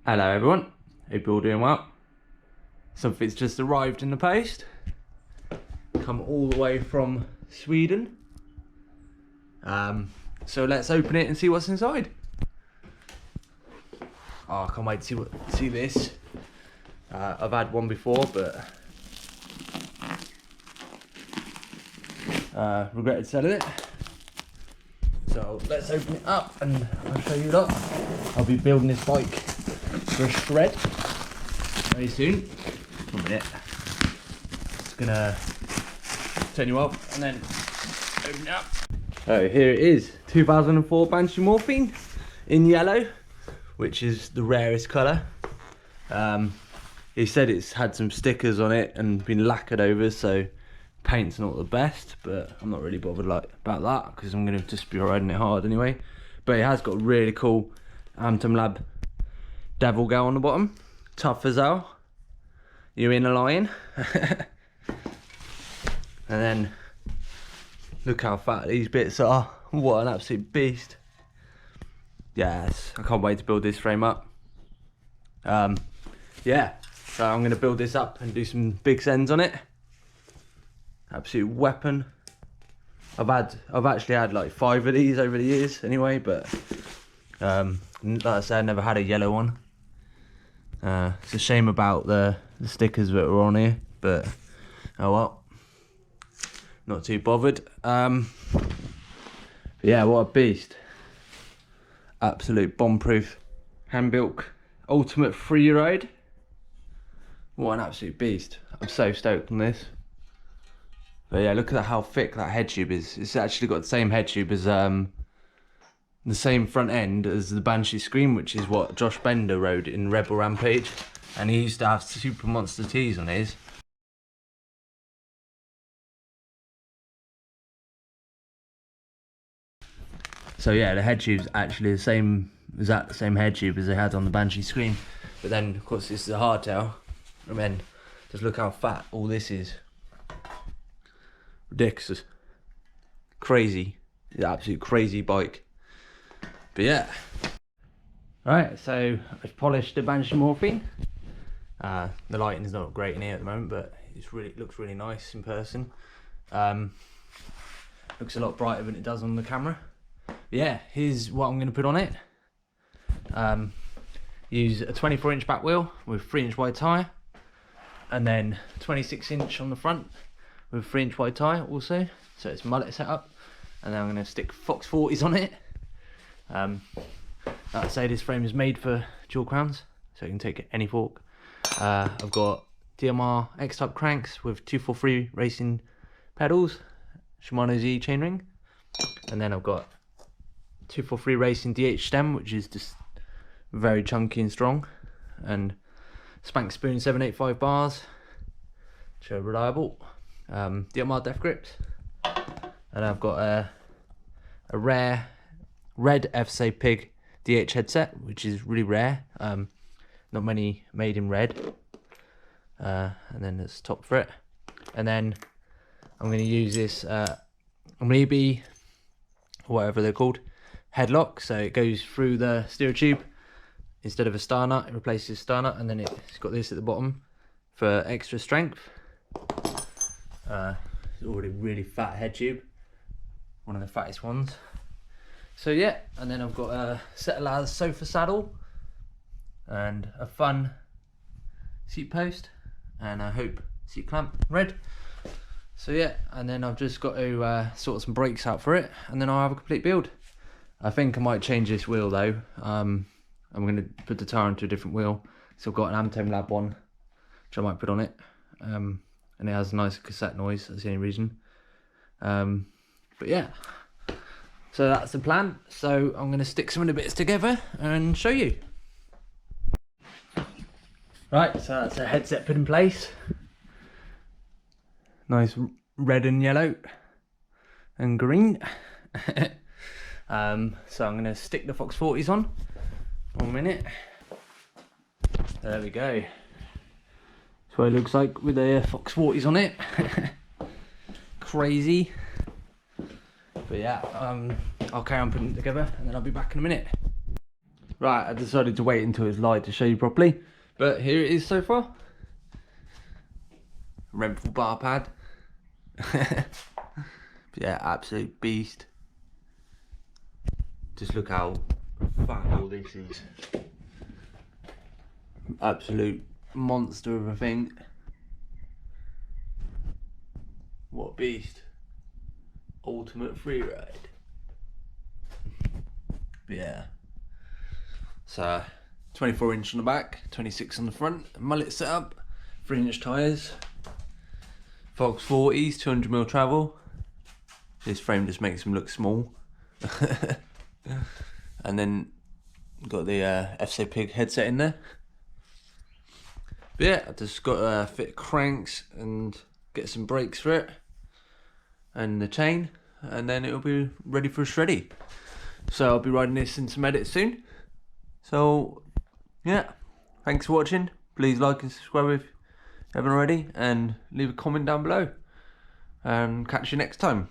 Hello everyone, hope you're all doing well. Something's just arrived in the post. Come all the way from Sweden. So let's open it and see what's inside. Oh, I can't wait to see this. I've had one before, but regretted selling it. So let's open it up and I'll show you that. I'll be building this bike for a shred very soon. 1 minute. It's gonna turn you off and then open it up. Oh, here it is, 2004 Banshee Morphine in yellow, which is the rarest colour. He said it's had some stickers on it and been lacquered over, so paint's not the best, but I'm not really bothered about that because I'm going to just be riding it hard anyway. But it has got really cool Atom Lab Devil Go on the bottom, tough as hell. You in a lion. And then look how fat these bits are. What an absolute beast. Yes, I can't wait to build this frame up. Yeah, so I'm going to build this up and do some big sends on it. Absolute weapon. I've actually had like 5 of these over the years anyway, but like I said, I never had a yellow one. It's a shame about the stickers that were on here, but oh well, not too bothered. But yeah, what a beast. Absolute bomb-proof hand-built ultimate Freeride. What an absolute beast. I'm so stoked on this. But yeah, look at how thick that head tube is. It's actually got the same head tube as the same front end as the Banshee screen, which is what Josh Bender rode in Rebel Rampage, and he used to have Super Monster T's on his. So yeah, the head tube's actually the same head tube as they had on the Banshee screen, but then of course this is a hardtail, and then just look how fat all this is. Ridiculous, crazy, it's an absolute crazy bike. But yeah, right, so I've polished the Banshee Morphine. The lighting is not great in here at the moment, but it looks really nice in person. Looks a lot brighter than it does on the camera. But yeah, here's what I'm going to put on it. Use a 24-inch back wheel with 3-inch wide tyre, and then 26-inch on the front with 3-inch wide tyre also, so it's mullet setup. And then I'm going to stick Fox 40s on it. Like I say, this frame is made for dual crowns, so you can take any fork. I've got DMR X-Type cranks with 243 racing pedals, Shimano Z chainring, and then I've got 243 racing DH stem, which is just very chunky and strong, and Spank Spoon 785 bars, which are reliable. DMR Def grips, and I've got a rare red FSA Pig DH headset, which is really rare. Not many made in red. And then there's top for it. And then I'm going to use this maybe whatever they're called, headlock. So it goes through the steer tube instead of a star nut. It replaces the star nut, and then it's got this at the bottom for extra strength. It's already really fat head tube, one of the fattest ones. So yeah, and then I've got a set of leather sofa saddle and a fun seat post, and I hope seat clamp red. So yeah, and then I've just got to sort some brakes out for it, and then I'll have a complete build. I think I might change this wheel though. I'm going to put the tyre onto a different wheel. So I've got an Atom Lab one, which I might put on it, and it has a nice cassette noise. That's the only reason. But yeah, so that's the plan. So I'm going to stick some of the bits together and show you. Right, so that's a headset put in place. Nice red and yellow and green. So I'm going to stick the Fox 40s on. 1 minute. There we go. That's what it looks like with the Fox 40s on it. Crazy. But yeah, I'll carry on putting it together and then I'll be back in a minute. Right, I decided to wait until it's light to show you properly, but here it is so far. Rental bar pad. Yeah, absolute beast. Just look how fat all this is. Absolute monster of a thing. What a beast. Ultimate Freeride. Yeah. So 24-inch on the back, 26 on the front, mullet setup, 3-inch tyres, Fox 40s, 200mm travel. This frame just makes them look small. And then got the FC Pig headset in there. But yeah, I just got to fit cranks and get some brakes for it and the chain, and then it'll be ready for a shreddy. So I'll be riding this in some edits soon. So yeah, thanks for watching. Please like and subscribe if you haven't already, and leave a comment down below. And catch you next time.